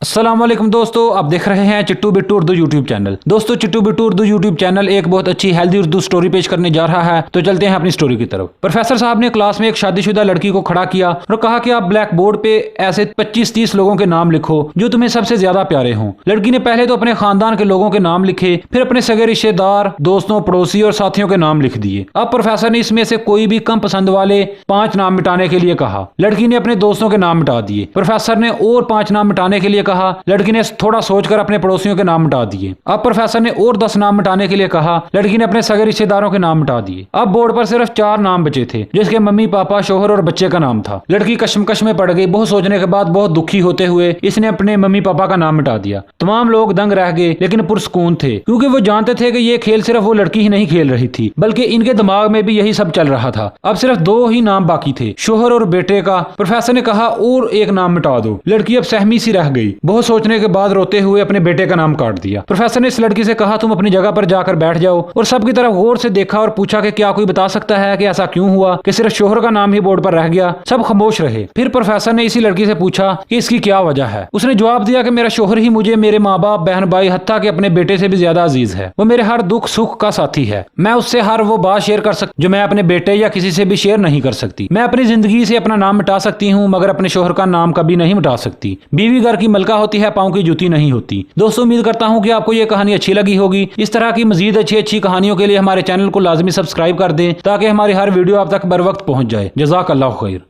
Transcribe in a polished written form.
अस्सलाम वालेकुम दोस्तों, आप देख रहे हैं चिट्टू बिट्टू उर्दू यूट्यूब चैनल। दोस्तों, चिट्टू बिट्टू उर्दू यूट्यूब चैनल एक बहुत अच्छी हेल्दी उर्दू स्टोरी पेश करने जा रहा है। तो चलते हैं अपनी स्टोरी की तरफ। प्रोफेसर साहब ने क्लास में एक शादीशुदा लड़की को खड़ा किया और कहा कि आप ब्लैक बोर्ड पे ऐसे 25-30 लोगों के नाम लिखो जो तुम्हें सबसे ज्यादा प्यारे हों। लड़की ने पहले तो अपने खानदान के लोगों के नाम लिखे, फिर अपने सगे रिश्तेदार, दोस्तों, पड़ोसी और साथियों के नाम लिख दिए। अब प्रोफेसर ने इसमें से कोई भी कम पसंद वाले 5 नाम मिटाने के लिए कहा। लड़की ने अपने दोस्तों के नाम मिटा दिए। प्रोफेसर ने और 5 नाम मिटाने के लिए कहा। लड़की ने थोड़ा सोचकर अपने पड़ोसियों के नाम मिटा दिए। अब प्रोफेसर ने और 10 नाम मिटाने के लिए कहा। लड़की ने अपने सगे रिश्तेदारों के नाम मिटा दिए। अब बोर्ड पर सिर्फ 4 नाम बचे थे, जिसके मम्मी, पापा, शोहर और बच्चे का नाम था। लड़की कश्मकश में पड़ गई। बहुत सोचने के बाद, बहुत दुखी होते हुए इसने अपने मम्मी पापा का नाम मिटा दिया। तमाम लोग दंग रह गए, लेकिन पुरसकून थे, क्योंकि वो जानते थे कि ये खेल सिर्फ वो लड़की ही नहीं खेल रही थी, बल्कि इनके दिमाग में भी यही सब चल रहा था। अब सिर्फ 2 ही नाम बाकी थे, शोहर और बेटे का। प्रोफेसर ने कहा और एक नाम मिटा दो। लड़की अब सहमी सी रह गई। बहुत सोचने के बाद रोते हुए अपने बेटे का नाम काट दिया। प्रोफेसर ने इस लड़की से कहा, तुम अपनी जगह पर जाकर बैठ जाओ, और सबकी तरफ गौर से देखा और पूछा कि क्या कोई बता सकता है कि ऐसा क्यों हुआ कि सिर्फ शोहर का नाम ही बोर्ड पर रह गया। सब खामोश रहे। फिर प्रोफेसर ने इसी लड़की से पूछा कि इसकी क्या वजह है। उसने जवाब दिया कि मेरा शोहर ही मुझे मेरे माँ बाप, बहन भाई, हत्ता के अपने बेटे से भी ज्यादा अजीज है। वो मेरे हर दुख सुख का साथी है। मैं उससे हर वो बात शेयर कर सकती जो मैं अपने बेटे या किसी से भी शेयर नहीं कर सकती। मैं अपनी जिंदगी से अपना नाम मिटा सकती हूँ, मगर अपने शोहर का नाम कभी नहीं मिटा सकती। बीवी घर की मलका होती है, पाँव की जूती नहीं होती। दोस्तों, उम्मीद करता हूं कि आपको यह कहानी अच्छी लगी होगी। इस तरह की मजीद अच्छी कहानियों के लिए हमारे चैनल को लाजमी सब्सक्राइब कर दें, ताकि हमारी हर वीडियो आप तक बर वक्त पहुंच जाए। जज़ाकल्लाहु खैर।